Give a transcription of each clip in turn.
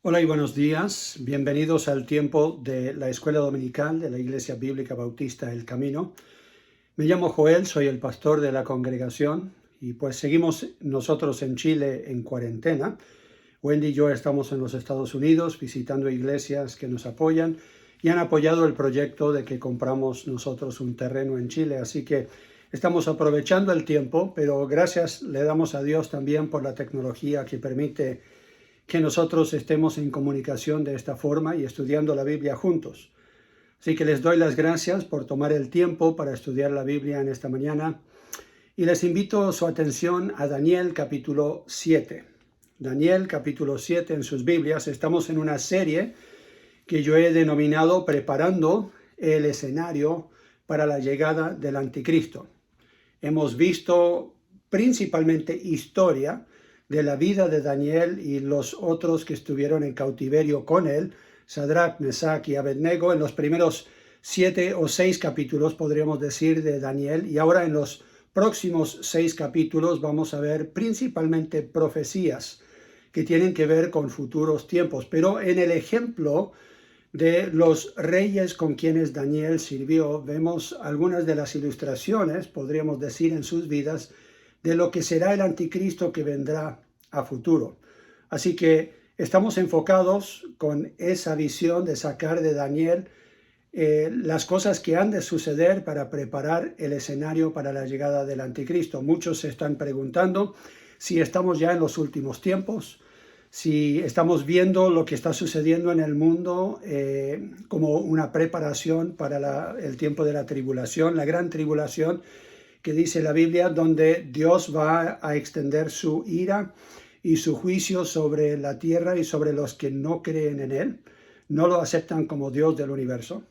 Hola y buenos días. Bienvenidos al tiempo de la Escuela Dominical de la Iglesia Bíblica Bautista El Camino. Me llamo Joel, soy el pastor de la congregación y pues seguimos nosotros en Chile en cuarentena. Wendy y yo estamos en los Estados Unidos visitando iglesias que nos apoyan y han apoyado el proyecto de que compramos nosotros un terreno en Chile. Así que estamos aprovechando el tiempo, pero gracias le damos a Dios también por la tecnología que permite que nosotros estemos en comunicación de esta forma y estudiando la Biblia juntos. Así que les doy las gracias por tomar el tiempo para estudiar la Biblia en esta mañana y les invito su atención a Daniel capítulo 7. Daniel capítulo 7 en sus Biblias. Estamos en una serie que yo he denominado Preparando el escenario para la llegada del anticristo. Hemos visto principalmente historia de la vida de Daniel y los otros que estuvieron en cautiverio con él, Sadrach, Mesach y Abednego, en los primeros 7 o 6 capítulos, podríamos decir, de Daniel. Y ahora en los próximos 6 capítulos vamos a ver principalmente profecías que tienen que ver con futuros tiempos. Pero en el ejemplo de los reyes con quienes Daniel sirvió, vemos algunas de las ilustraciones, podríamos decir, en sus vidas, de lo que será el anticristo que vendrá a futuro. Así que estamos enfocados con esa visión de sacar de Daniel las cosas que han de suceder para preparar el escenario para la llegada del anticristo. Muchos se están preguntando si estamos ya en los últimos tiempos, si estamos viendo lo que está sucediendo en el mundo como una preparación para el tiempo de la tribulación, la gran tribulación, que dice la Biblia, donde Dios va a extender su ira y su juicio sobre la tierra y sobre los que no creen en Él, no lo aceptan como Dios del universo.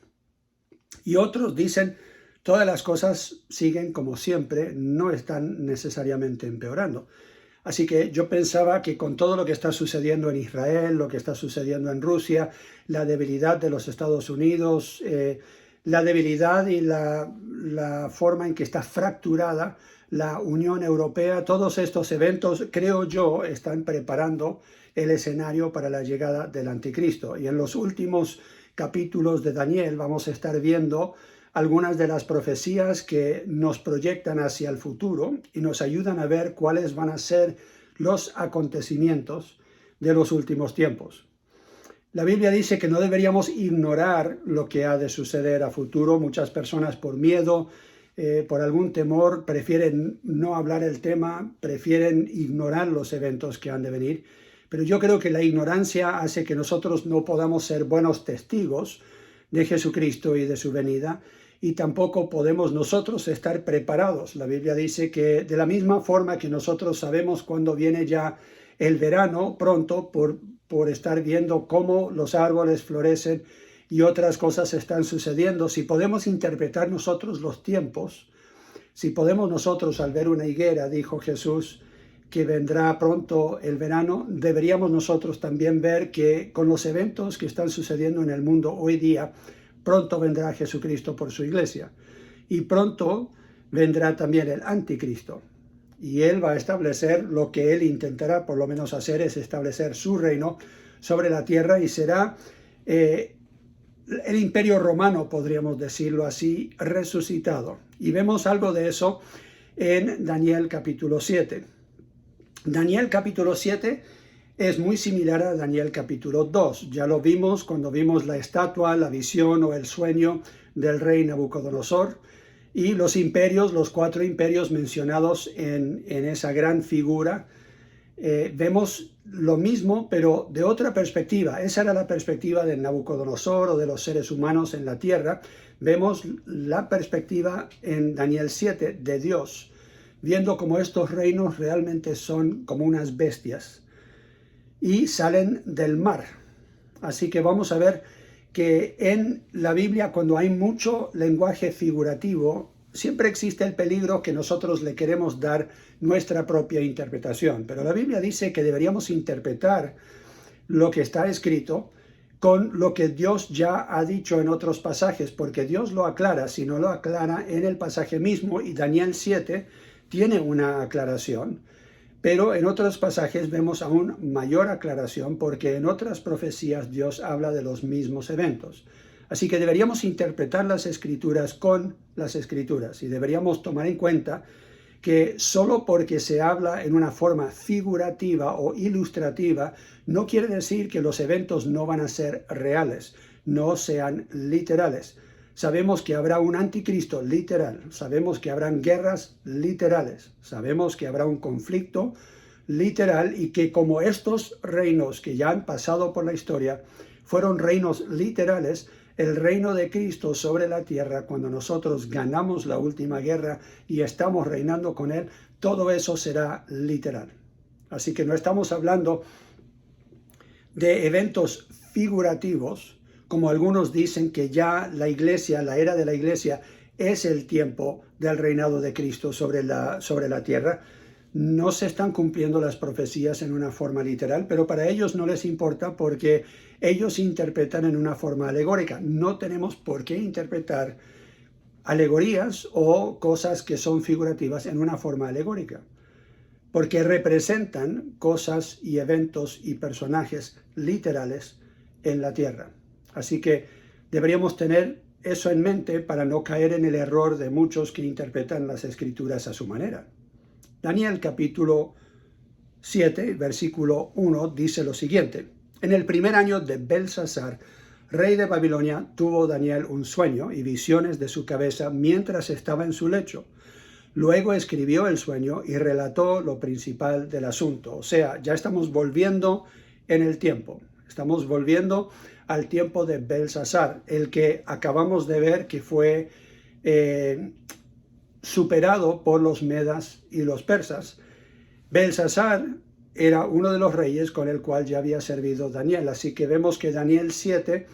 Y otros dicen, todas las cosas siguen como siempre, no están necesariamente empeorando. Así que yo pensaba que con todo lo que está sucediendo en Israel, lo que está sucediendo en Rusia, la debilidad de los Estados Unidos, la debilidad y la forma en que está fracturada la Unión Europea, todos estos eventos, creo yo, están preparando el escenario para la llegada del anticristo. Y en los últimos capítulos de Daniel vamos a estar viendo algunas de las profecías que nos proyectan hacia el futuro y nos ayudan a ver cuáles van a ser los acontecimientos de los últimos tiempos. La Biblia dice que no deberíamos ignorar lo que ha de suceder a futuro. Muchas personas por miedo, por algún temor, prefieren no hablar el tema, prefieren ignorar los eventos que han de venir. Pero yo creo que la ignorancia hace que nosotros no podamos ser buenos testigos de Jesucristo y de su venida, y tampoco podemos nosotros estar preparados. La Biblia dice que de la misma forma que nosotros sabemos cuándo viene ya el verano pronto por estar viendo cómo los árboles florecen y otras cosas están sucediendo, si podemos interpretar nosotros los tiempos, si podemos nosotros al ver una higuera, dijo Jesús, que vendrá pronto el verano, deberíamos nosotros también ver que con los eventos que están sucediendo en el mundo hoy día, pronto vendrá Jesucristo por su iglesia y pronto vendrá también el anticristo. Y él va a establecer lo que él intentará por lo menos hacer, es establecer su reino sobre la tierra y será el imperio romano, podríamos decirlo así, resucitado. Y vemos algo de eso en Daniel capítulo 7. Daniel capítulo 7 es muy similar a Daniel capítulo 2. Ya lo vimos cuando vimos la estatua, la visión o el sueño del rey Nabucodonosor y los imperios, los 4 imperios mencionados en esa gran figura. Vemos lo mismo, pero de otra perspectiva. Esa era la perspectiva de Nabucodonosor o de los seres humanos en la tierra. Vemos la perspectiva en Daniel 7 de Dios, viendo cómo estos reinos realmente son como unas bestias y salen del mar. Así que vamos a ver que en la Biblia, cuando hay mucho lenguaje figurativo, siempre existe el peligro que nosotros le queremos dar nuestra propia interpretación. Pero la Biblia dice que deberíamos interpretar lo que está escrito con lo que Dios ya ha dicho en otros pasajes, porque Dios lo aclara, si no lo aclara en el pasaje mismo, y Daniel 7 tiene una aclaración. Pero en otros pasajes vemos aún mayor aclaración porque en otras profecías Dios habla de los mismos eventos. Así que deberíamos interpretar las Escrituras con las Escrituras y deberíamos tomar en cuenta que solo porque se habla en una forma figurativa o ilustrativa no quiere decir que los eventos no van a ser reales, no sean literales. Sabemos que habrá un anticristo literal, sabemos que habrán guerras literales, sabemos que habrá un conflicto literal y que como estos reinos que ya han pasado por la historia fueron reinos literales, el reino de Cristo sobre la tierra, cuando nosotros ganamos la última guerra y estamos reinando con Él, todo eso será literal. Así que no estamos hablando de eventos figurativos, como algunos dicen que ya la iglesia, la era de la iglesia, es el tiempo del reinado de Cristo sobre la tierra. No se están cumpliendo las profecías en una forma literal, pero para ellos no les importa porque ellos interpretan en una forma alegórica. No tenemos por qué interpretar alegorías o cosas que son figurativas en una forma alegórica, porque representan cosas y eventos y personajes literales en la tierra. Así que deberíamos tener eso en mente para no caer en el error de muchos que interpretan las Escrituras a su manera. Daniel capítulo 7, versículo 1 dice lo siguiente: En el primer año de Belsasar, rey de Babilonia, tuvo Daniel un sueño y visiones de su cabeza mientras estaba en su lecho. Luego escribió el sueño y relató lo principal del asunto. O sea, ya estamos volviendo en el tiempo. Estamos volviendo al tiempo de Belsasar, el que acabamos de ver que fue superado por los medas y los persas. Belsasar era uno de los reyes con el cual ya había servido Daniel. Así que vemos que Daniel 7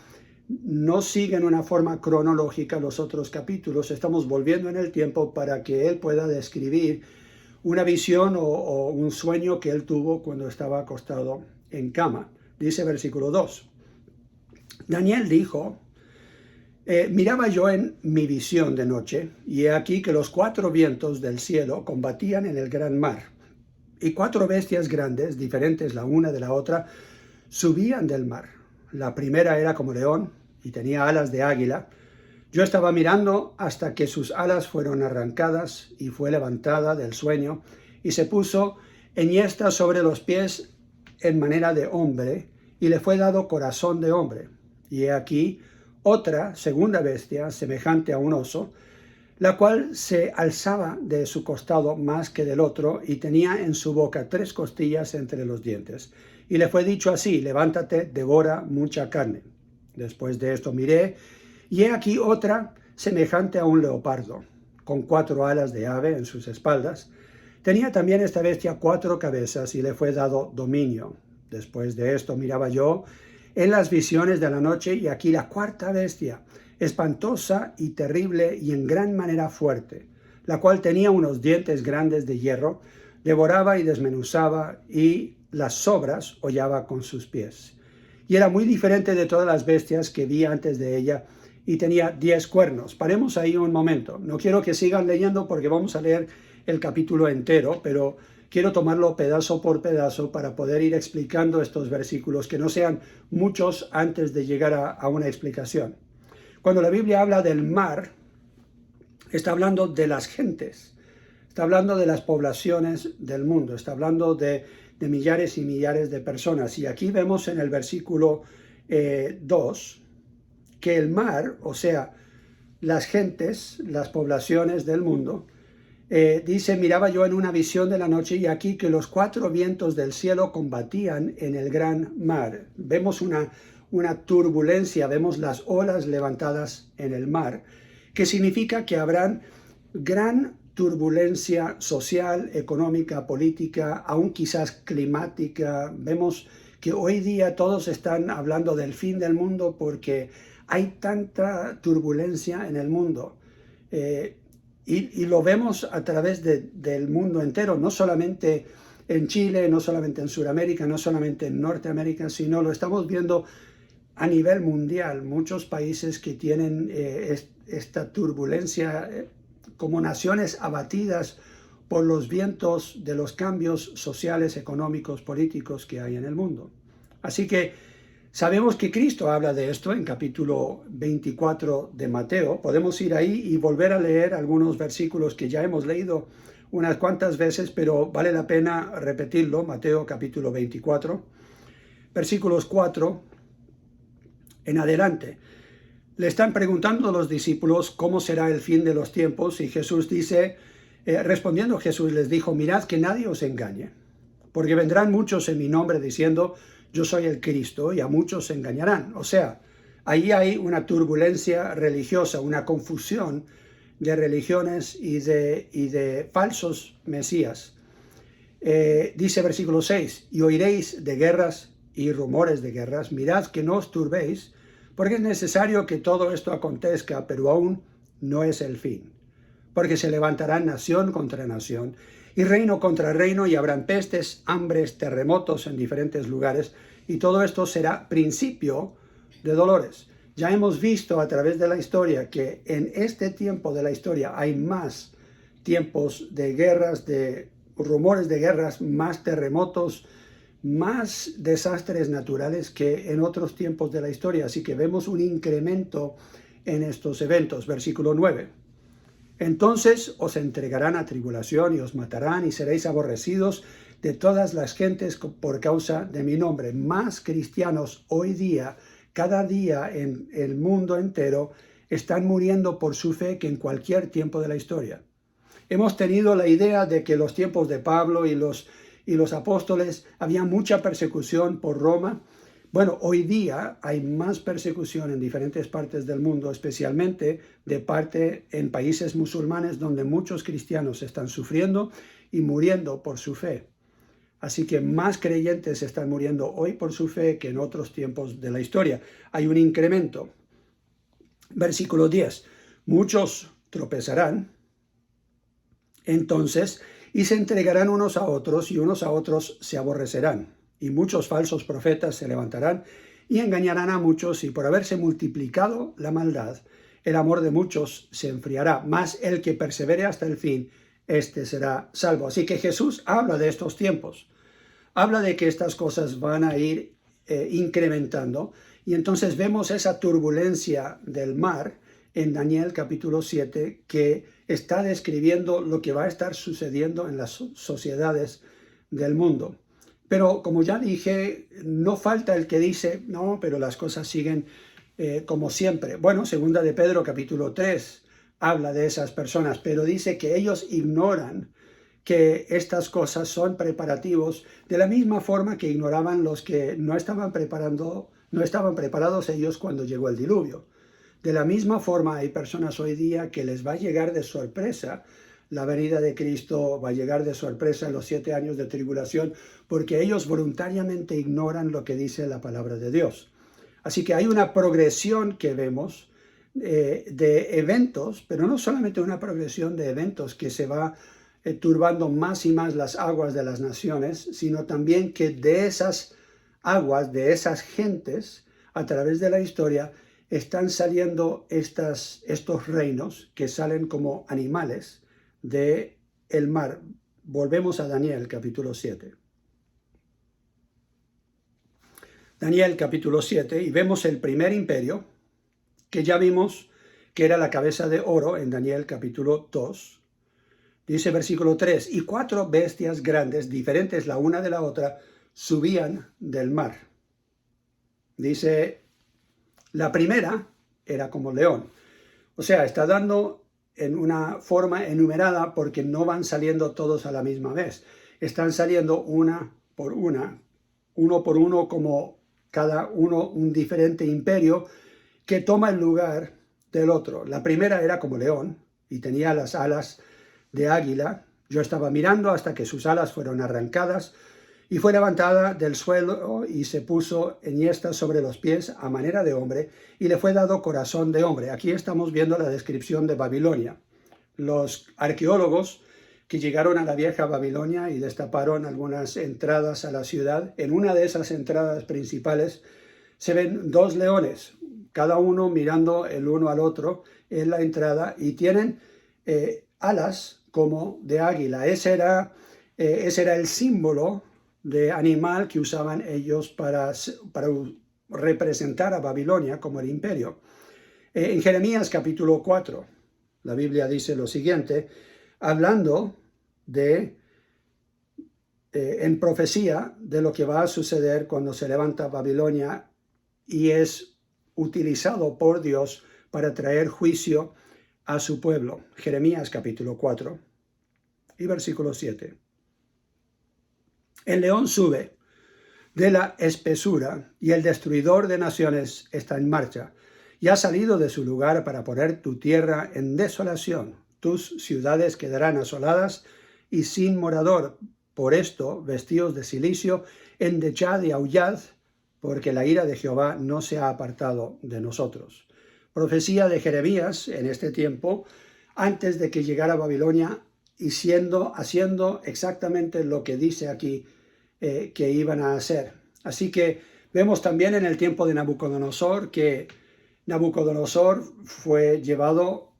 no sigue en una forma cronológica los otros capítulos. Estamos volviendo en el tiempo para que él pueda describir una visión o un sueño que él tuvo cuando estaba acostado en cama. Dice versículo 2. Daniel dijo: miraba yo en mi visión de noche, y he aquí que los 4 vientos del cielo combatían en el gran mar, y 4 bestias grandes, diferentes la una de la otra, subían del mar. La primera era como león, y tenía alas de águila. Yo estaba mirando hasta que sus alas fueron arrancadas, y fue levantada del sueño, y se puso enhiesta sobre los pies en manera de hombre, y le fue dado corazón de hombre. Y he aquí otra, segunda bestia, semejante a un oso, la cual se alzaba de su costado más que del otro, y tenía en su boca 3 costillas entre los dientes. Y le fue dicho así: levántate, devora mucha carne. Después de esto miré, y he aquí otra, semejante a un leopardo, con 4 alas de ave en sus espaldas. Tenía también esta bestia 4 cabezas, y le fue dado dominio. Después de esto miraba yo en las visiones de la noche, y aquí la 4ª bestia, espantosa y terrible y en gran manera fuerte, la cual tenía unos dientes grandes de hierro, devoraba y desmenuzaba, y las sobras hollaba con sus pies. Y era muy diferente de todas las bestias que vi antes de ella, y tenía 10 cuernos. Paremos ahí un momento. No quiero que sigan leyendo porque vamos a leer el capítulo entero, pero quiero tomarlo pedazo por pedazo para poder ir explicando estos versículos, que no sean muchos antes de llegar a una explicación. Cuando la Biblia habla del mar, está hablando de las gentes, está hablando de las poblaciones del mundo, está hablando de millares y millares de personas. Y aquí vemos en el versículo 2 que el mar, o sea, las gentes, las poblaciones del mundo, dice: miraba yo en una visión de la noche, y aquí que los 4 vientos del cielo combatían en el gran mar. Vemos una turbulencia, vemos las olas levantadas en el mar, que significa que habrán gran turbulencia social, económica, política, aún quizás climática. Vemos que hoy día todos están hablando del fin del mundo porque hay tanta turbulencia en el mundo. Y lo vemos a través del mundo entero, no solamente en Chile, no solamente en Sudamérica, no solamente en Norteamérica, sino lo estamos viendo a nivel mundial. Muchos países que tienen esta turbulencia como naciones abatidas por los vientos de los cambios sociales, económicos, políticos que hay en el mundo. Así que sabemos que Cristo habla de esto en capítulo 24 de Mateo. Podemos ir ahí y volver a leer algunos versículos que ya hemos leído unas cuantas veces, pero vale la pena repetirlo. Mateo capítulo 24, versículos 4 en adelante. Le están preguntando a los discípulos cómo será el fin de los tiempos y Jesús dice, respondiendo Jesús les dijo, mirad que nadie os engañe, porque vendrán muchos en mi nombre diciendo, yo soy el Cristo, y a muchos se engañarán. O sea, ahí hay una turbulencia religiosa, una confusión de religiones y de falsos mesías. Dice versículo 6, y oiréis de guerras y rumores de guerras, mirad que no os turbéis, porque es necesario que todo esto acontezca, pero aún no es el fin. Porque se levantarán nación contra nación y reino contra reino, y habrán pestes, hambres, terremotos en diferentes lugares, y todo esto será principio de dolores. Ya hemos visto a través de la historia que en este tiempo de la historia hay más tiempos de guerras, de rumores de guerras, más terremotos, más desastres naturales que en otros tiempos de la historia. Así que vemos un incremento en estos eventos. Versículo 9. Entonces os entregarán a tribulación y os matarán y seréis aborrecidos de todas las gentes por causa de mi nombre. Más cristianos hoy día, cada día en el mundo entero, están muriendo por su fe que en cualquier tiempo de la historia. Hemos tenido la idea de que los tiempos de Pablo y los apóstoles había mucha persecución por Roma. Bueno, hoy día hay más persecución en diferentes partes del mundo, especialmente de parte en países musulmanes donde muchos cristianos están sufriendo y muriendo por su fe. Así que más creyentes están muriendo hoy por su fe que en otros tiempos de la historia. Hay un incremento. Versículo 10. Muchos tropezarán entonces y se entregarán unos a otros y unos a otros se aborrecerán. Y muchos falsos profetas se levantarán y engañarán a muchos, y por haberse multiplicado la maldad, el amor de muchos se enfriará. Mas el que persevere hasta el fin, este será salvo. Así que Jesús habla de estos tiempos. Habla de que estas cosas van a ir incrementando. Y entonces vemos esa turbulencia del mar en Daniel capítulo 7, que está describiendo lo que va a estar sucediendo en las sociedades del mundo. Pero como ya dije, no falta el que dice, no, pero las cosas siguen como siempre. Bueno, segunda de Pedro capítulo 3 habla de esas personas, pero dice que ellos ignoran que estas cosas son preparativos de la misma forma que ignoraban los que no estaban preparados ellos cuando llegó el diluvio. De la misma forma hay personas hoy día que les va a llegar de sorpresa la venida de Cristo, va a llegar de sorpresa en los 7 años de tribulación, porque ellos voluntariamente ignoran lo que dice la palabra de Dios. Así que hay una progresión que vemos de eventos, pero no solamente una progresión de eventos que se va turbando más y más las aguas de las naciones, sino también que de esas aguas, de esas gentes, a través de la historia, están saliendo estos reinos que salen como animales del mar. Volvemos a Daniel capítulo 7. Daniel capítulo 7, y vemos el primer imperio, que ya vimos que era la cabeza de oro en Daniel capítulo 2. Dice versículo 3, y 4 bestias grandes, diferentes la una de la otra, subían del mar. Dice, la primera era como león. O sea, está dando en una forma enumerada porque no van saliendo todos a la misma vez. Están saliendo una por una, uno por uno, como cada uno un diferente imperio que toma el lugar del otro. La primera era como león y tenía las alas de águila. Yo estaba mirando hasta que sus alas fueron arrancadas y fue levantada del suelo y se puso enhiesta sobre los pies a manera de hombre y le fue dado corazón de hombre. Aquí estamos viendo la descripción de Babilonia. Los arqueólogos que llegaron a la vieja Babilonia y destaparon algunas entradas a la ciudad, en una de esas entradas principales se ven 2 leones, cada uno mirando el uno al otro en la entrada, y tienen alas como de águila. Ese era el símbolo de animal que usaban ellos para representar a Babilonia como el imperio. En Jeremías capítulo 4, la Biblia dice lo siguiente, hablando en profecía de lo que va a suceder cuando se levanta Babilonia y es utilizado por Dios para traer juicio a su pueblo. Jeremías capítulo 4 y versículo 7. El león sube de la espesura y el destruidor de naciones está en marcha y ha salido de su lugar para poner tu tierra en desolación. Tus ciudades quedarán asoladas y sin morador. Por esto, vestidos de cilicio, endechad y aullad, porque la ira de Jehová no se ha apartado de nosotros. Profecía de Jeremías en este tiempo, antes de que llegara Babilonia y haciendo exactamente lo que dice aquí que iban a hacer. Así que vemos también en el tiempo de Nabucodonosor que Nabucodonosor fue llevado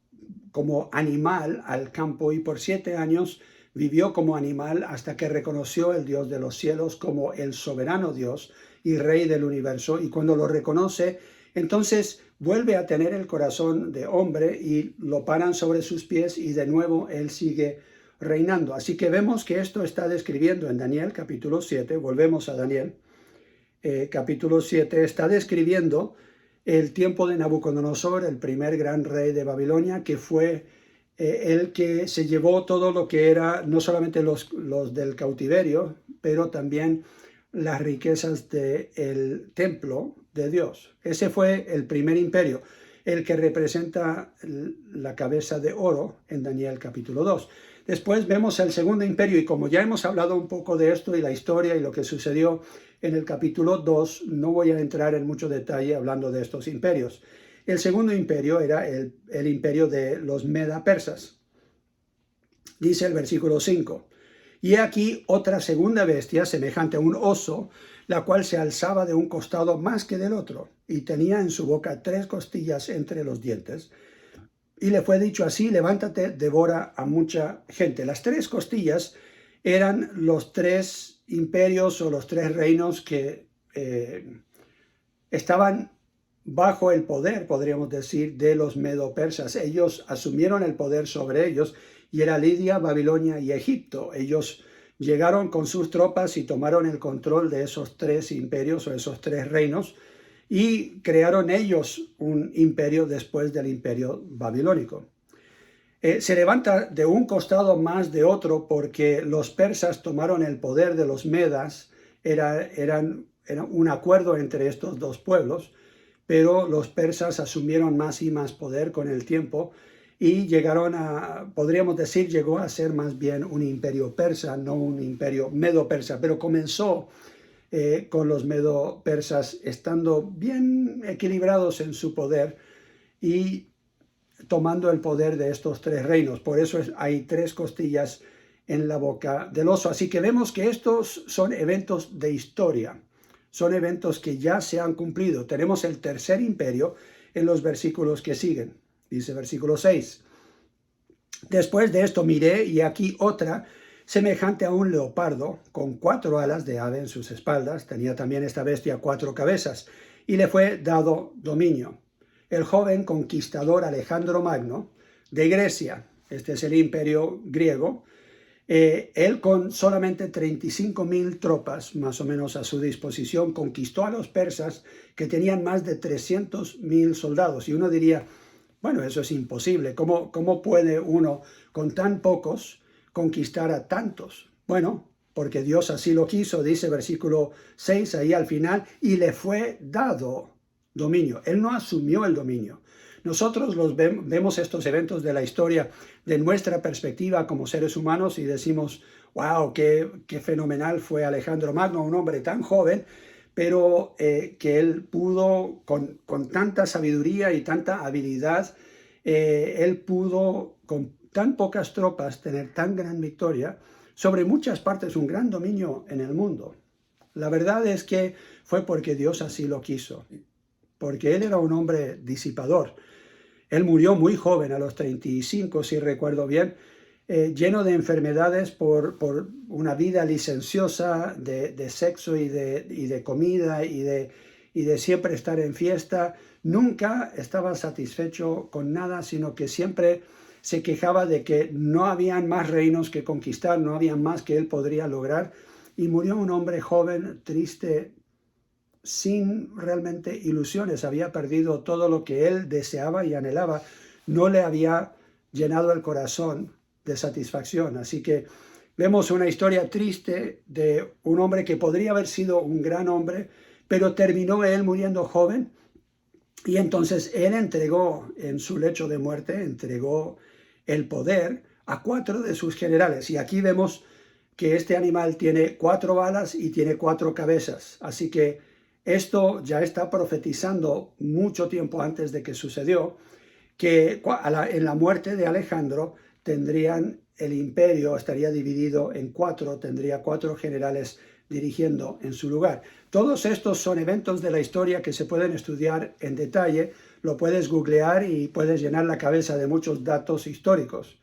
como animal al campo y por 7 años vivió como animal hasta que reconoció el Dios de los cielos como el soberano Dios y Rey del universo. Y cuando lo reconoce, entonces vuelve a tener el corazón de hombre y lo paran sobre sus pies y de nuevo él sigue reinando. Así que vemos que esto está describiendo en Daniel capítulo 7, volvemos a Daniel capítulo 7, está describiendo el tiempo de Nabucodonosor, el primer gran rey de Babilonia, que fue el que se llevó todo lo que era, no solamente los del cautiverio, pero también las riquezas del templo de Dios. Ese fue el primer imperio, el que representa la cabeza de oro en Daniel capítulo 2. Después vemos el segundo imperio y como ya hemos hablado un poco de esto y la historia y lo que sucedió en el capítulo 2, no voy a entrar en mucho detalle hablando de estos imperios. El segundo imperio era el imperio de los Meda-persas. Dice el versículo 5, y he aquí otra segunda bestia semejante a un oso, la cual se alzaba de un costado más que del otro, y tenía en su boca 3 costillas entre los dientes. Y le fue dicho así, levántate, devora a mucha gente. Las 3 costillas eran los 3 imperios o los 3 reinos que estaban bajo el poder, podríamos decir, de los medo-persas. Ellos asumieron el poder sobre ellos y era Lidia, Babilonia y Egipto. Ellos llegaron con sus tropas y tomaron el control de esos 3 imperios o esos 3 reinos y crearon ellos un imperio después del imperio babilónico. Se levanta de un costado más de otro porque los persas tomaron el poder de los medas, era un acuerdo entre estos 2 pueblos, pero los persas asumieron más y más poder con el tiempo y podríamos decir, llegó a ser más bien un imperio persa, no un imperio medo-persa, pero comenzó con los medo-persas estando bien equilibrados en su poder y tomando el poder de estos 3 reinos. Por eso hay 3 costillas en la boca del oso. Así que vemos que estos son eventos de historia. Son eventos que ya se han cumplido. Tenemos el tercer imperio en los versículos que siguen. Dice versículo 6. Después de esto miré y aquí otra semejante a un leopardo con 4 alas de ave en sus espaldas. Tenía también esta bestia 4 cabezas y le fue dado dominio. El joven conquistador Alejandro Magno de Grecia, este es el imperio griego, él con solamente 35.000 tropas más o menos a su disposición conquistó a los persas que tenían más de 300.000 soldados. Y uno diría, bueno, eso es imposible. ¿Cómo puede uno con tan pocos conquistar a tantos? Bueno, porque Dios así lo quiso, dice versículo 6 ahí al final, y le fue dado dominio. Él no asumió el dominio. Nosotros vemos estos eventos de la historia de nuestra perspectiva como seres humanos y decimos, wow, qué fenomenal fue Alejandro Magno, un hombre tan joven, pero que él pudo, con tanta sabiduría y tanta habilidad, él pudo, con tan pocas tropas, tener tan gran victoria sobre muchas partes, un gran dominio en el mundo. La verdad es que fue porque Dios así lo quiso, porque él era un hombre disipador. Él murió muy joven, a los 35, si recuerdo bien, lleno de enfermedades por una vida licenciosa de sexo y de comida y de siempre estar en fiesta. Nunca estaba satisfecho con nada, sino que siempre se quejaba de que no habían más reinos que conquistar, no había más que él podría lograr. Y murió un hombre joven, triste, sin realmente ilusiones. Había perdido todo lo que él deseaba y anhelaba. No le había llenado el corazón de satisfacción. Así que vemos una historia triste de un hombre que podría haber sido un gran hombre, pero terminó él muriendo joven. Y entonces él entregó en su lecho de muerte, entregó el poder a 4 de sus generales. Y aquí vemos que este animal tiene 4 alas y tiene 4 cabezas. Así que esto ya está profetizando mucho tiempo antes de que sucedió, que en la muerte de Alejandro tendrían el imperio, estaría dividido en 4, tendría 4 generales dirigiendo en su lugar. Todos estos son eventos de la historia que se pueden estudiar en detalle, lo puedes googlear y puedes llenar la cabeza de muchos datos históricos.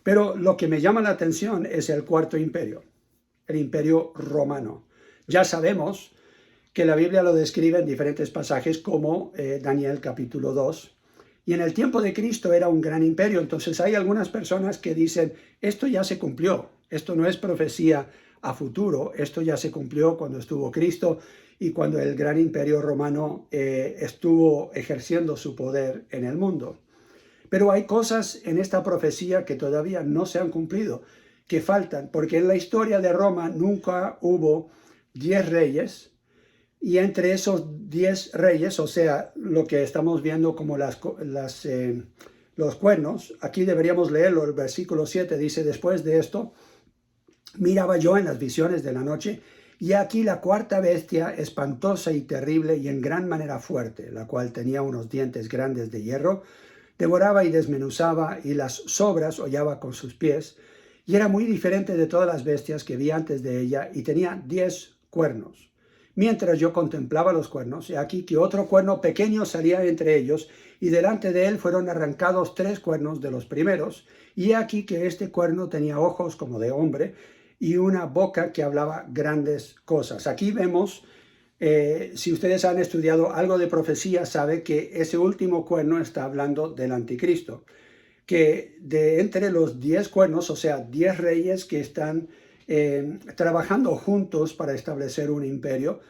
Pero lo que me llama la atención es el 4.º imperio, el imperio romano. Ya sabemos que la Biblia lo describe en diferentes pasajes como Daniel capítulo 2. Y en el tiempo de Cristo era un gran imperio. Entonces hay algunas personas que dicen, esto ya se cumplió, esto no es profecía a futuro, esto ya se cumplió cuando estuvo Cristo y cuando el gran imperio romano estuvo ejerciendo su poder en el mundo. Pero hay cosas en esta profecía que todavía no se han cumplido, que faltan, porque en la historia de Roma nunca hubo 10 reyes, y entre esos 10 reyes, o sea, lo que estamos viendo como los cuernos, aquí deberíamos leerlo, el versículo 7 dice, después de esto, miraba yo en las visiones de la noche, y aquí la 4ª bestia, espantosa y terrible y en gran manera fuerte, la cual tenía unos dientes grandes de hierro, devoraba y desmenuzaba, y las sobras hollaba con sus pies, y era muy diferente de todas las bestias que vi antes de ella, y tenía 10 cuernos. Mientras yo contemplaba los cuernos, he aquí que otro cuerno pequeño salía entre ellos, y delante de él fueron arrancados 3 cuernos de los primeros, y he aquí que este cuerno tenía ojos como de hombre, y una boca que hablaba grandes cosas. Aquí vemos, si ustedes han estudiado algo de profecía, sabe que ese último cuerno está hablando del anticristo, que de entre los 10 cuernos, o sea, 10 reyes que están trabajando juntos para establecer un imperio,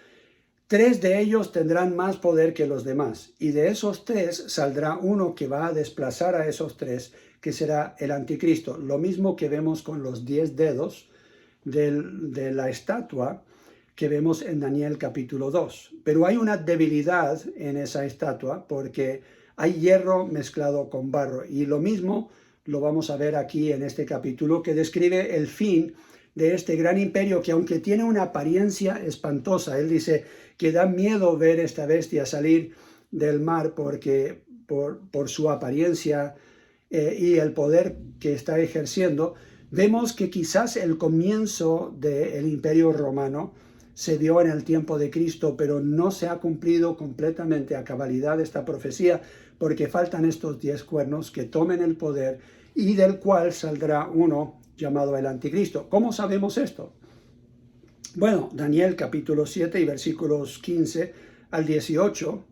3 de ellos tendrán más poder que los demás, y de esos 3 saldrá uno que va a desplazar a esos 3, que será el anticristo. Lo mismo que vemos con los 10 dedos de la estatua que vemos en Daniel capítulo 2. Pero hay una debilidad en esa estatua porque hay hierro mezclado con barro, y lo mismo lo vamos a ver aquí en este capítulo que describe el fin de este gran imperio que, aunque tiene una apariencia espantosa, él dice que da miedo ver esta bestia salir del mar porque por su apariencia y el poder que está ejerciendo, vemos que quizás el comienzo del imperio romano se dio en el tiempo de Cristo, pero no se ha cumplido completamente a cabalidad esta profecía, porque faltan estos 10 cuernos que tomen el poder y del cual saldrá uno llamado el anticristo. ¿Cómo sabemos esto? Bueno, Daniel capítulo 7 y versículos 15 al 18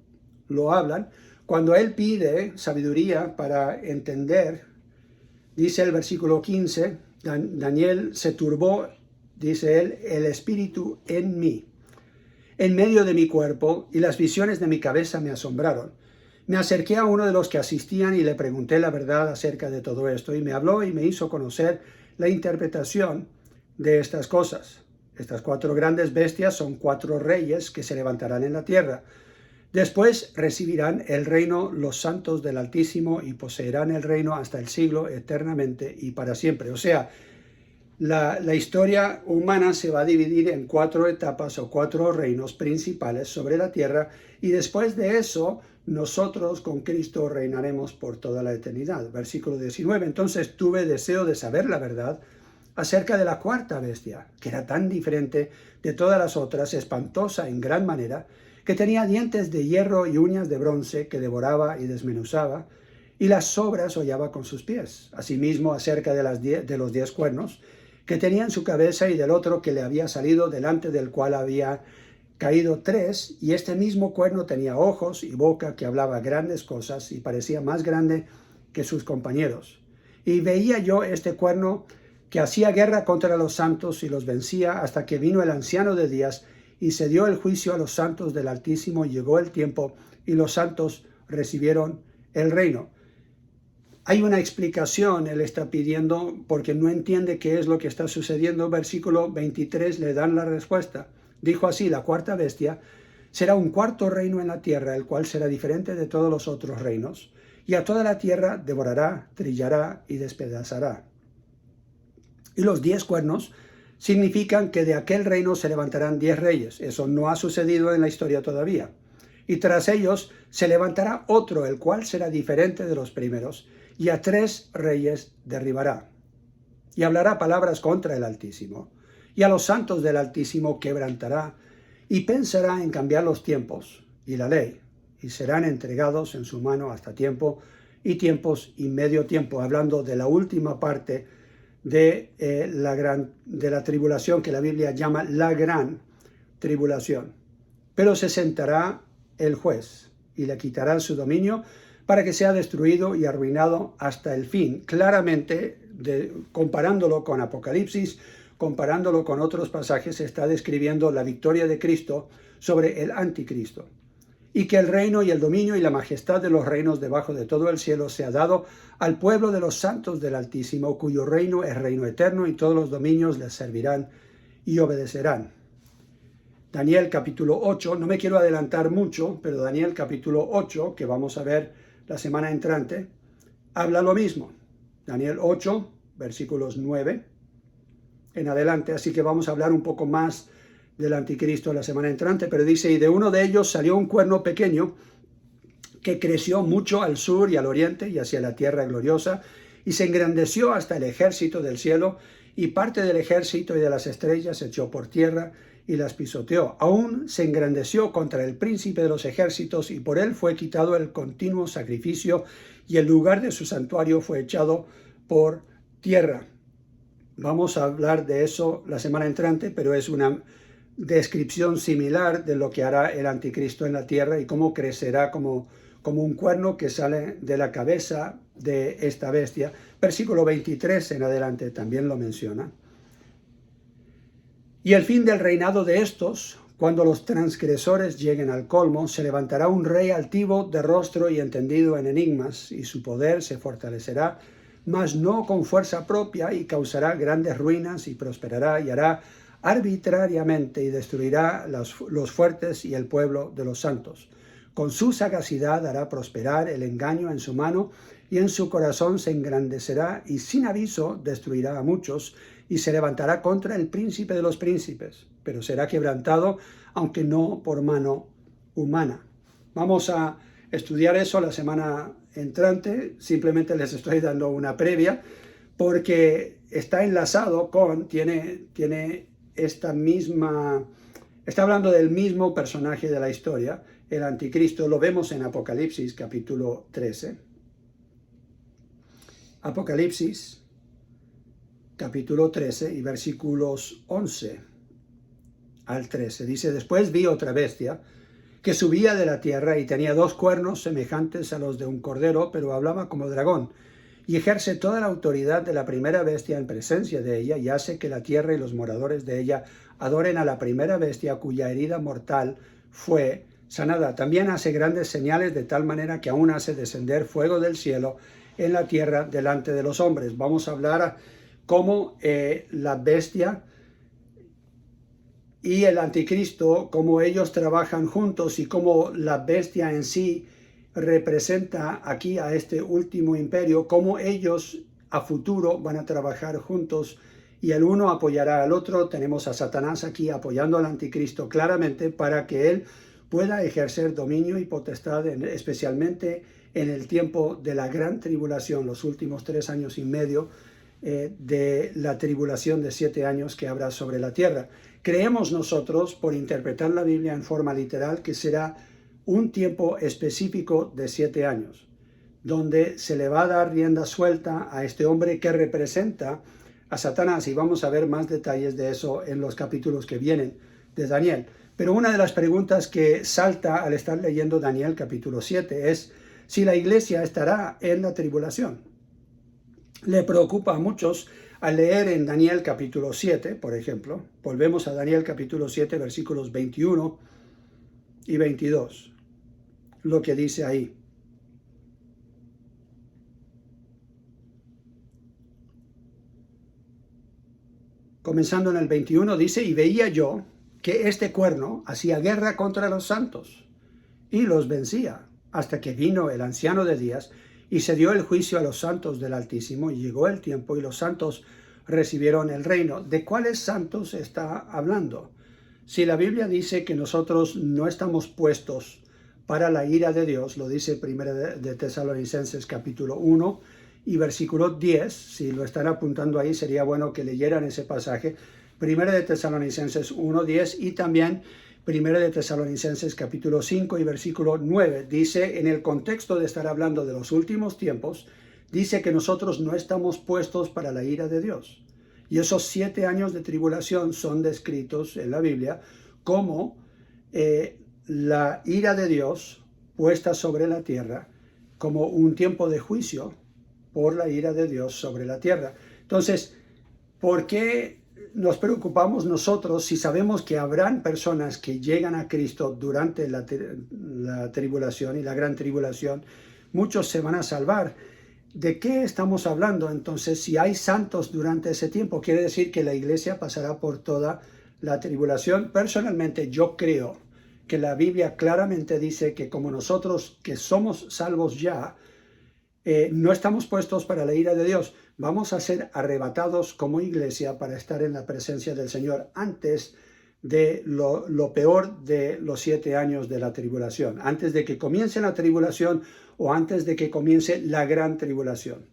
lo hablan. Cuando él pide sabiduría para entender, dice el versículo 15, Daniel se turbó, dice él, el espíritu en mí, en medio de mi cuerpo, y las visiones de mi cabeza me asombraron. Me acerqué a uno de los que asistían y le pregunté la verdad acerca de todo esto, y me habló y me hizo conocer la interpretación de estas cosas. Estas 4 grandes bestias son 4 reyes que se levantarán en la tierra. Después recibirán el reino los santos del Altísimo y poseerán el reino hasta el siglo eternamente y para siempre. O sea, la historia humana se va a dividir en 4 etapas o 4 reinos principales sobre la tierra, y después de eso nosotros con Cristo reinaremos por toda la eternidad. Versículo 19. Entonces tuve deseo de saber la verdad acerca de la 4ª bestia, que era tan diferente de todas las otras, espantosa en gran manera, que tenía dientes de hierro y uñas de bronce, que devoraba y desmenuzaba, y las sobras hollaba con sus pies. Asimismo, acerca de los 10 cuernos que tenía en su cabeza y del otro que le había salido, delante del cual había caído 3, y este mismo cuerno tenía ojos y boca, que hablaba grandes cosas y parecía más grande que sus compañeros. Y veía yo este cuerno que hacía guerra contra los santos y los vencía, hasta que vino el anciano de días y se dio el juicio a los santos del Altísimo, y llegó el tiempo y los santos recibieron el reino. Hay una explicación, él está pidiendo, porque no entiende qué es lo que está sucediendo. Versículo 23 le dan la respuesta. Dijo así: la cuarta bestia será un cuarto reino en la tierra, el cual será diferente de todos los otros reinos, y a toda la tierra devorará, trillará y despedazará. Y los 10 cuernos significan que de aquel reino se levantarán 10 reyes. Eso no ha sucedido en la historia todavía. Y tras ellos se levantará otro, el cual será diferente de los primeros, y a 3 reyes derribará. Y hablará palabras contra el Altísimo, y a los santos del Altísimo quebrantará, y pensará en cambiar los tiempos y la ley, y serán entregados en su mano hasta tiempo y tiempos y medio tiempo, hablando de la última parte de la tribulación, que la Biblia llama la gran tribulación. Pero se sentará el juez y le quitará su dominio, para que sea destruido y arruinado hasta el fin. Claramente, comparándolo con Apocalipsis, comparándolo con otros pasajes, está describiendo la victoria de Cristo sobre el anticristo, y que el reino y el dominio y la majestad de los reinos debajo de todo el cielo se ha dado al pueblo de los santos del Altísimo, cuyo reino es reino eterno, y todos los dominios les servirán y obedecerán. Daniel capítulo 8, no me quiero adelantar mucho, pero Daniel capítulo 8, que vamos a ver la semana entrante, habla lo mismo. Daniel 8, versículos 9 en adelante, así que vamos a hablar un poco más del anticristo la semana entrante, pero dice: y de uno de ellos salió un cuerno pequeño que creció mucho al sur y al oriente y hacia la tierra gloriosa, y se engrandeció hasta el ejército del cielo, y parte del ejército y de las estrellas se echó por tierra y las pisoteó. Aún se engrandeció contra el príncipe de los ejércitos, y por él fue quitado el continuo sacrificio, y el lugar de su santuario fue echado por tierra. Vamos a hablar de eso la semana entrante, pero es una descripción similar de lo que hará el anticristo en la tierra y cómo crecerá como un cuerno que sale de la cabeza de esta bestia. Versículo 23 en adelante también lo menciona. Y el fin del reinado de estos, cuando los transgresores lleguen al colmo, se levantará un rey altivo de rostro y entendido en enigmas, y su poder se fortalecerá, mas no con fuerza propia, y causará grandes ruinas, y prosperará y hará arbitrariamente, y destruirá los fuertes y el pueblo de los santos. Con su sagacidad hará prosperar el engaño en su mano, y en su corazón se engrandecerá, y sin aviso destruirá a muchos, y se levantará contra el príncipe de los príncipes, pero será quebrantado, aunque no por mano humana. Vamos a estudiar eso la semana entrante. Simplemente les estoy dando una previa, porque está enlazado tiene esta misma, está hablando del mismo personaje de la historia, el anticristo. Lo vemos en Apocalipsis capítulo 13. Apocalipsis capítulo 13 y versículos 11 al 13. Dice: después vi otra bestia que subía de la tierra, y tenía 2 cuernos semejantes a los de un cordero, pero hablaba como dragón, y ejerce toda la autoridad de la primera bestia en presencia de ella, y hace que la tierra y los moradores de ella adoren a la primera bestia, cuya herida mortal fue sanada. También hace grandes señales, de tal manera que aún hace descender fuego del cielo en la tierra delante de los hombres. Vamos a hablar cómo la bestia y el anticristo, cómo ellos trabajan juntos, y cómo la bestia en sí representa aquí a este último imperio, cómo ellos a futuro van a trabajar juntos, y el uno apoyará al otro. Tenemos a Satanás aquí apoyando al anticristo claramente, para que él pueda ejercer dominio y potestad, especialmente en el tiempo de la gran tribulación, los últimos 3 años y medio de la tribulación de 7 años que habrá sobre la tierra. Creemos nosotros, por interpretar la Biblia en forma literal, que será un tiempo específico de 7 años. donde se le va a dar rienda suelta a este hombre que representa a Satanás, y vamos a ver más detalles de eso en los capítulos que vienen de Daniel. Pero una de las preguntas que salta al estar leyendo Daniel capítulo 7 es si la iglesia estará en la tribulación. Le preocupa a muchos al leer en Daniel capítulo 7, por ejemplo. Volvemos a Daniel capítulo 7, versículos 21 y 22. Lo que dice ahí. Comenzando en el 21, dice: y veía yo que este cuerno hacía guerra contra los santos y los vencía, hasta que vino el anciano de días y se dio el juicio a los santos del Altísimo, y llegó el tiempo y los santos recibieron el reino. ¿De cuáles santos está hablando? Si la Biblia dice que nosotros no estamos puestos para la ira de Dios, lo dice 1 de Tesalonicenses capítulo 1 y versículo 10, si lo están apuntando ahí, sería bueno que leyeran ese pasaje, 1 de Tesalonicenses 1, 10, y también 1 de Tesalonicenses capítulo 5 y versículo 9, dice, en el contexto de estar hablando de los últimos tiempos, dice que nosotros no estamos puestos para la ira de Dios. Y esos 7 años de tribulación son descritos en la Biblia como la ira de Dios puesta sobre la tierra, como un tiempo de juicio por la ira de Dios sobre la tierra. Entonces, ¿por qué nos preocupamos nosotros si sabemos que habrán personas que llegan a Cristo durante la tribulación y la gran tribulación? Muchos se van a salvar. ¿De qué estamos hablando? Entonces, si hay santos durante ese tiempo, quiere decir que la iglesia pasará por toda la tribulación. Personalmente, yo creo que la Biblia claramente dice que como nosotros que somos salvos ya, no estamos puestos para la ira de Dios. Vamos a ser arrebatados como iglesia para estar en la presencia del Señor antes de lo peor de los 7 años de la tribulación, antes de que comience la tribulación o antes de que comience la gran tribulación.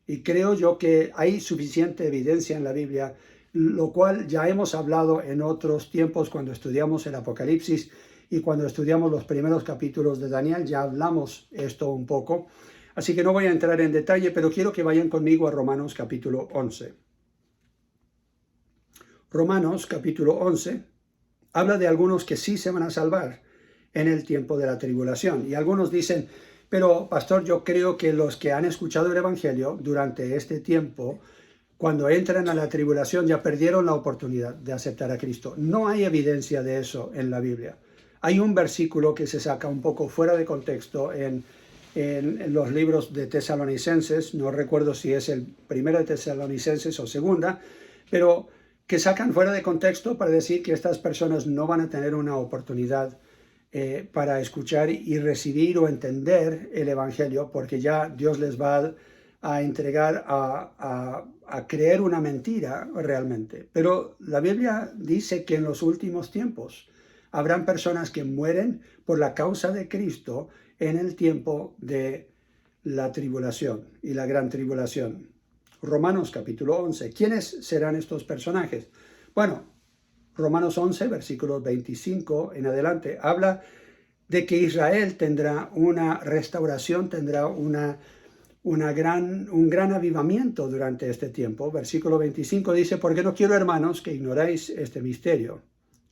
Y creo yo que hay suficiente evidencia en la Biblia, lo cual ya hemos hablado en otros tiempos cuando estudiamos el Apocalipsis y cuando estudiamos los primeros capítulos de Daniel, ya hablamos esto un poco. Así que no voy a entrar en detalle, pero quiero que vayan conmigo a Romanos capítulo 11. Romanos capítulo 11 habla de algunos que sí se van a salvar en el tiempo de la tribulación. Y algunos dicen, pero pastor, yo creo que los que han escuchado el Evangelio durante este tiempo, cuando entran a la tribulación, ya perdieron la oportunidad de aceptar a Cristo. No hay evidencia de eso en la Biblia. Hay un versículo que se saca un poco fuera de contexto en los libros de Tesalonicenses, no recuerdo si es el 1 de Tesalonicenses o segunda, pero que sacan fuera de contexto para decir que estas personas no van a tener una oportunidad para escuchar y recibir o entender el Evangelio, porque ya Dios les va a entregar a creer una mentira realmente. Pero la Biblia dice que en los últimos tiempos habrán personas que mueren por la causa de Cristo en el tiempo de la tribulación y la gran tribulación. Romanos capítulo 11. ¿Quiénes serán estos personajes? Bueno, Romanos 11, versículos 25 en adelante, habla de que Israel tendrá una restauración, tendrá un gran avivamiento durante este tiempo. Versículo 25 dice, porque no quiero, hermanos, que ignoráis este misterio,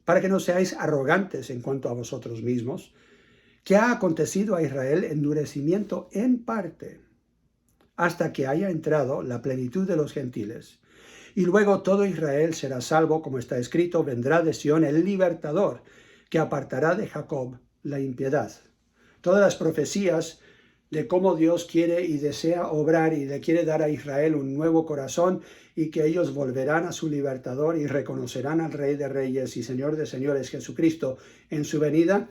para que no seáis arrogantes en cuanto a vosotros mismos, que ha acontecido a Israel endurecimiento en parte, hasta que haya entrado la plenitud de los gentiles. Y luego todo Israel será salvo, como está escrito, vendrá de Sión el libertador, que apartará de Jacob la impiedad. Todas las profecías de cómo Dios quiere y desea obrar y le quiere dar a Israel un nuevo corazón y que ellos volverán a su libertador y reconocerán al Rey de Reyes y Señor de Señores, Jesucristo, en su venida,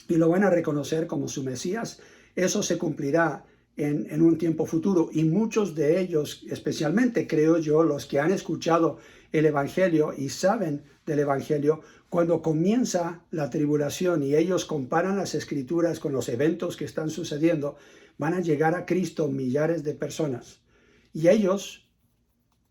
y lo van a reconocer como su Mesías. Eso se cumplirá en un tiempo futuro, y muchos de ellos, especialmente creo yo, los que han escuchado el Evangelio y saben del Evangelio, cuando comienza la tribulación y ellos comparan las Escrituras con los eventos que están sucediendo, van a llegar a Cristo millares de personas, y ellos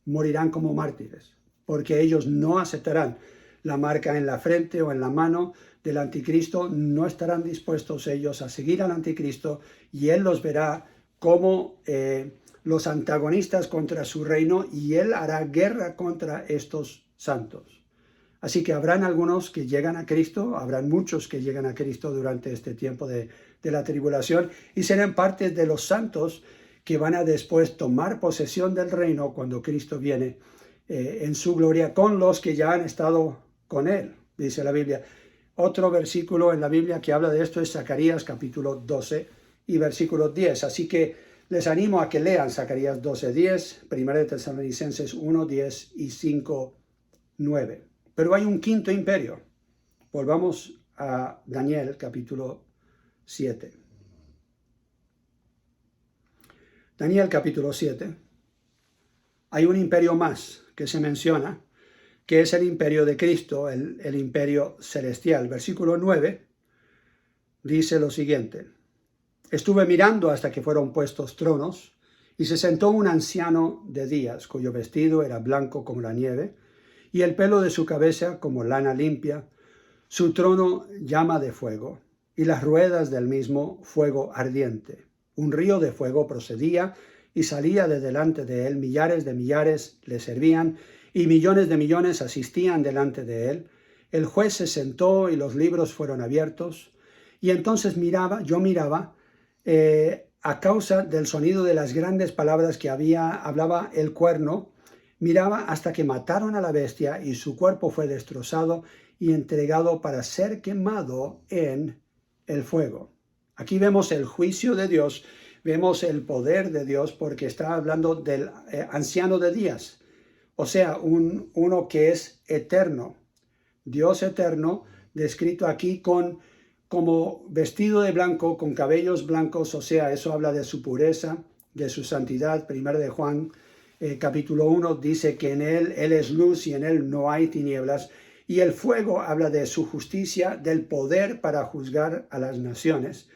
morirán como mártires, porque ellos no aceptarán la marca en la frente o en la mano del anticristo, no estarán dispuestos ellos a seguir al anticristo, y él los verá como los antagonistas contra su reino, y él hará guerra contra estos santos. Así que habrán algunos que llegan a Cristo, habrán muchos que llegan a Cristo durante este tiempo de la tribulación, y serán parte de los santos que van a después tomar posesión del reino cuando Cristo viene en su gloria con los que ya han estado con él, dice la Biblia. Otro versículo en la Biblia que habla de esto es Zacarías capítulo 12 y versículo 10. Así que les animo a que lean Zacarías 12:10, 1 Tesalonicenses 1:10 y 5:9. Pero hay un quinto imperio. Volvamos a Daniel capítulo 7. Daniel capítulo 7. Hay un imperio más que se menciona, que es el imperio de Cristo, el imperio celestial. Versículo 9 dice lo siguiente: estuve mirando hasta que fueron puestos tronos, y se sentó un anciano de días, cuyo vestido era blanco como la nieve, y el pelo de su cabeza como lana limpia, su trono llama de fuego, y las ruedas del mismo fuego ardiente. Un río de fuego procedía y salía de delante de él, millares de millares le servían, y millones de millones asistían delante de él. El juez se sentó y los libros fueron abiertos, y entonces yo miraba, a causa del sonido de las grandes palabras que hablaba el cuerno, miraba hasta que mataron a la bestia, y su cuerpo fue destrozado y entregado para ser quemado en el fuego. Aquí vemos el juicio de Dios, vemos el poder de Dios, porque está hablando del anciano de días, o sea, uno que es eterno, Dios eterno, descrito aquí como vestido de blanco, con cabellos blancos, o sea, eso habla de su pureza, de su santidad. 1 de Juan capítulo 1 dice que en él es luz y en él no hay tinieblas. Y el fuego habla de su justicia, del poder para juzgar a las naciones,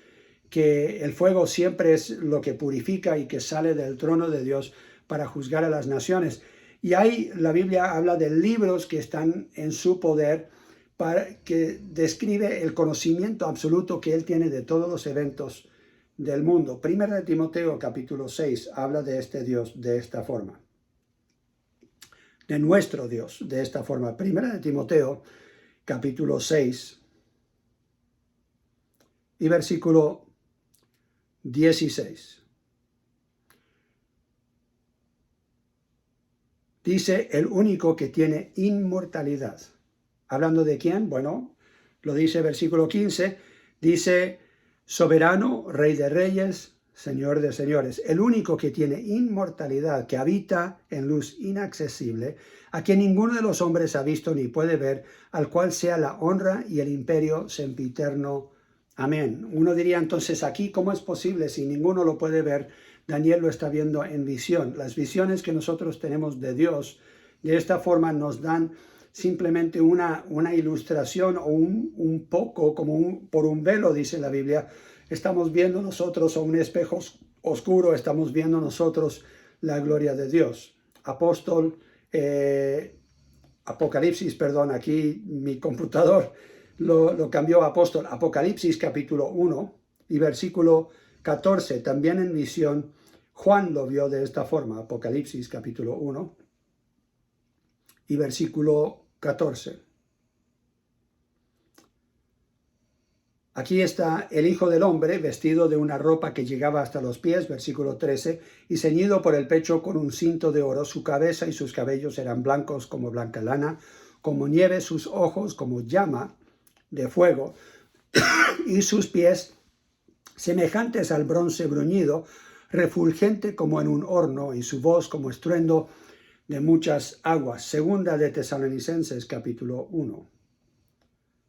que el fuego siempre es lo que purifica y que sale del trono de Dios para juzgar a las naciones. Y ahí la Biblia habla de libros que están en su poder, que describe el conocimiento absoluto que él tiene de todos los eventos del mundo. 1 de Timoteo capítulo 6 habla de este Dios de esta forma, de nuestro Dios de esta forma. 1 de Timoteo capítulo 6 y versículo 16. Dice: el único que tiene inmortalidad. ¿Hablando de quién? Bueno, lo dice versículo 15, dice: soberano, rey de reyes, señor de señores, el único que tiene inmortalidad, que habita en luz inaccesible, a quien ninguno de los hombres ha visto ni puede ver, al cual sea la honra y el imperio sempiterno. Amén. Uno diría entonces aquí, ¿cómo es posible si ninguno lo puede ver? Daniel lo está viendo en visión. Las visiones que nosotros tenemos de Dios de esta forma nos dan simplemente una ilustración, o un poco como por un velo, dice la Biblia. Estamos viendo nosotros, o un espejo oscuro, estamos viendo nosotros la gloria de Dios. Apocalipsis, perdón, aquí mi computador lo cambió a apóstol. Apocalipsis capítulo 1 y versículo 14, también en visión, Juan lo vio de esta forma. Apocalipsis capítulo 1 y versículo 14. Aquí está el Hijo del Hombre, vestido de una ropa que llegaba hasta los pies, versículo 13, y ceñido por el pecho con un cinto de oro. Su cabeza y sus cabellos eran blancos como blanca lana, como nieve, sus ojos como llama de fuego, y sus pies semejantes al bronce bruñido, refulgente como en un horno, y su voz como estruendo de muchas aguas. Segunda de Tesalonicenses capítulo 1.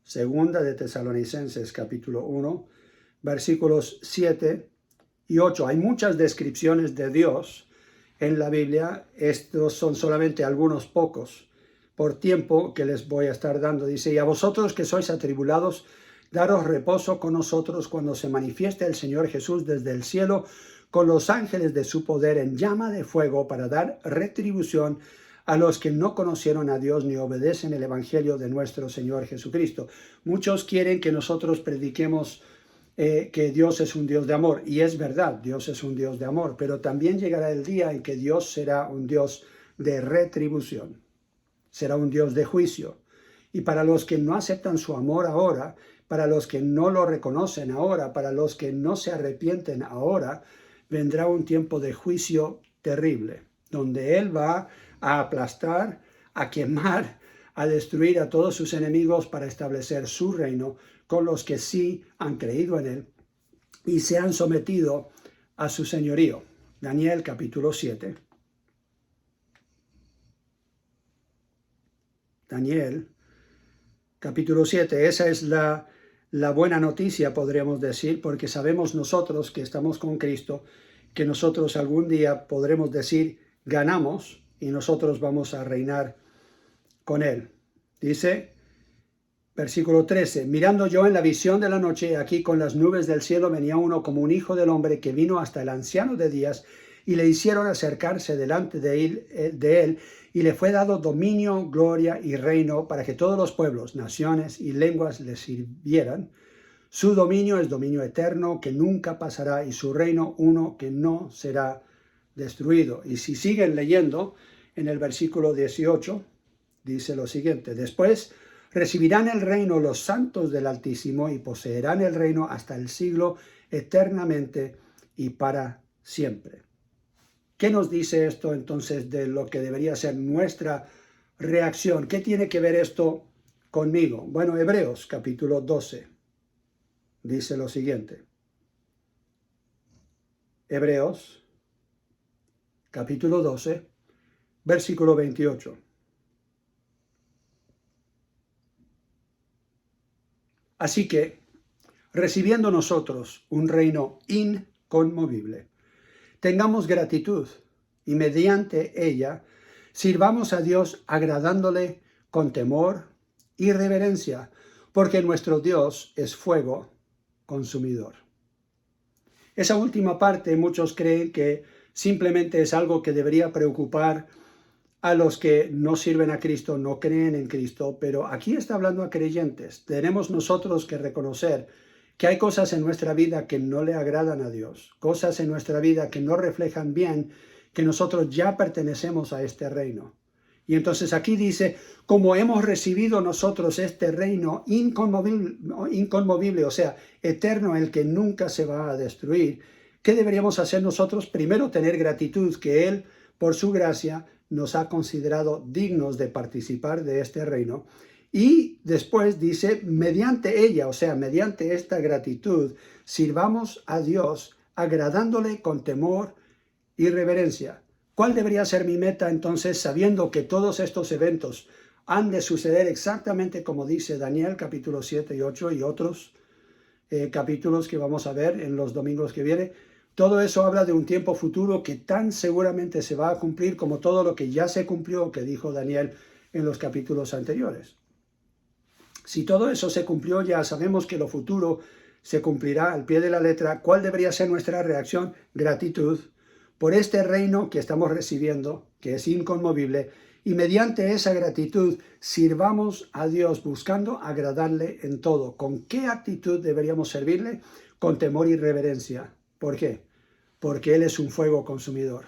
Segunda de Tesalonicenses capítulo 1, versículos 7 y 8. Hay muchas descripciones de Dios en la Biblia. Estos son solamente algunos pocos por tiempo que les voy a estar dando. Dice: y a vosotros que sois atribulados, daros reposo con nosotros cuando se manifieste el Señor Jesús desde el cielo con los ángeles de su poder en llama de fuego, para dar retribución a los que no conocieron a Dios ni obedecen el evangelio de nuestro Señor Jesucristo. Muchos quieren que nosotros prediquemos que Dios es un Dios de amor, y es verdad, Dios es un Dios de amor, pero también llegará el día en que Dios será un Dios de retribución, será un Dios de juicio. Y para los que no aceptan su amor ahora, para los que no lo reconocen ahora, para los que no se arrepienten ahora, vendrá un tiempo de juicio terrible, donde Él va a aplastar, a quemar, a destruir a todos sus enemigos para establecer su reino con los que sí han creído en Él y se han sometido a su señorío. Daniel capítulo 7. Daniel capítulo 7, esa es la buena noticia, podríamos decir, porque sabemos nosotros que estamos con Cristo, que nosotros algún día podremos decir, ganamos y nosotros vamos a reinar con Él. Dice, versículo 13, mirando yo en la visión de la noche, aquí con las nubes del cielo venía uno como un hijo del hombre que vino hasta el anciano de días y le hicieron acercarse delante de él y le fue dado dominio, gloria y reino para que todos los pueblos, naciones y lenguas le sirvieran. Su dominio es dominio eterno que nunca pasará y su reino uno que no será destruido. Y si siguen leyendo en el versículo 18, dice lo siguiente, después recibirán el reino los santos del Altísimo y poseerán el reino hasta el siglo eternamente y para siempre. ¿Qué nos dice esto entonces de lo que debería ser nuestra reacción? ¿Qué tiene que ver esto conmigo? Bueno, Hebreos capítulo 12 dice lo siguiente. Hebreos capítulo 12, versículo 28. Así que, recibiendo nosotros un reino inconmovible, tengamos gratitud y mediante ella sirvamos a Dios agradándole con temor y reverencia, porque nuestro Dios es fuego consumidor. Esa última parte muchos creen que simplemente es algo que debería preocupar a los que no sirven a Cristo, no creen en Cristo, pero aquí está hablando a creyentes. Tenemos nosotros que reconocer que hay cosas en nuestra vida que no le agradan a Dios, cosas en nuestra vida que no reflejan bien que nosotros ya pertenecemos a este reino. Y entonces aquí dice, como hemos recibido nosotros este reino inconmovible, o sea, eterno, el que nunca se va a destruir, ¿qué deberíamos hacer nosotros? Primero, tener gratitud que Él, por su gracia, nos ha considerado dignos de participar de este reino. Y después dice, mediante ella, o sea, mediante esta gratitud, sirvamos a Dios agradándole con temor y reverencia. ¿Cuál debería ser mi meta entonces, sabiendo que todos estos eventos han de suceder exactamente como dice Daniel capítulo 7 y 8 y otros capítulos que vamos a ver en los domingos que vienen? Todo eso habla de un tiempo futuro que tan seguramente se va a cumplir como todo lo que ya se cumplió, que dijo Daniel en los capítulos anteriores. Si todo eso se cumplió, ya sabemos que lo futuro se cumplirá al pie de la letra. ¿Cuál debería ser nuestra reacción? Gratitud por este reino que estamos recibiendo, que es inconmovible, y mediante esa gratitud sirvamos a Dios buscando agradarle en todo. ¿Con qué actitud deberíamos servirle? Con temor y reverencia. ¿Por qué? Porque Él es un fuego consumidor.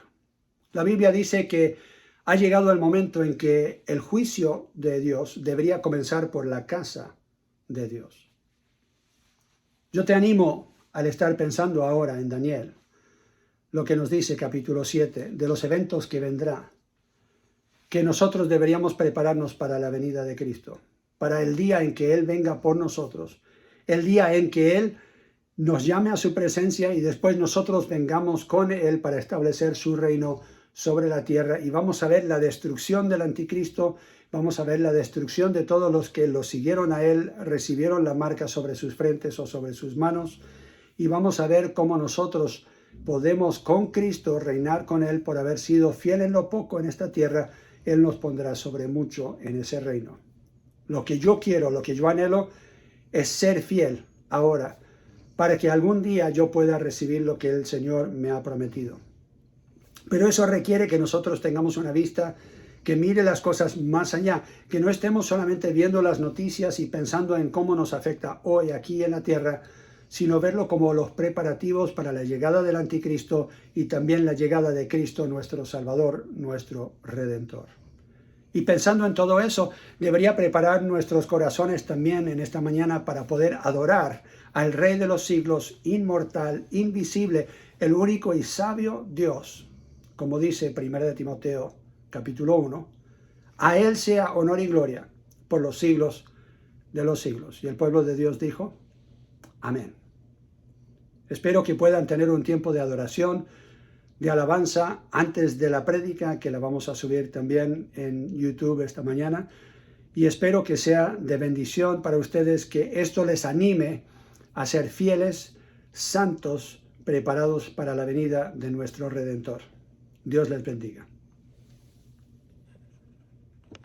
La Biblia dice que ha llegado el momento en que el juicio de Dios debería comenzar por la casa de Dios. Yo te animo al estar pensando ahora en Daniel, lo que nos dice capítulo 7, de los eventos que vendrá, que nosotros deberíamos prepararnos para la venida de Cristo, para el día en que Él venga por nosotros, el día en que Él nos llame a su presencia y después nosotros vengamos con Él para establecer su reino sobre la tierra, y vamos a ver la destrucción del anticristo, vamos a ver la destrucción de todos los que lo siguieron a Él, recibieron la marca sobre sus frentes o sobre sus manos, y vamos a ver cómo nosotros podemos con Cristo reinar con Él por haber sido fiel en lo poco en esta tierra. Él nos pondrá sobre mucho en ese reino. Lo que yo quiero, lo que yo anhelo es ser fiel ahora, para que algún día yo pueda recibir lo que el Señor me ha prometido. Pero eso requiere que nosotros tengamos una vista que mire las cosas más allá, que no estemos solamente viendo las noticias y pensando en cómo nos afecta hoy aquí en la tierra, sino verlo como los preparativos para la llegada del Anticristo y también la llegada de Cristo, nuestro Salvador, nuestro Redentor. Y pensando en todo eso, debería preparar nuestros corazones también en esta mañana para poder adorar al Rey de los siglos, inmortal, invisible, el único y sabio Dios. Como dice 1 Timoteo capítulo 1, a Él sea honor y gloria por los siglos de los siglos. Y el pueblo de Dios dijo, amén. Espero que puedan tener un tiempo de adoración, de alabanza antes de la prédica, que la vamos a subir también en YouTube esta mañana. Y espero que sea de bendición para ustedes, que esto les anime a ser fieles, santos, preparados para la venida de nuestro Redentor. Dios les bendiga.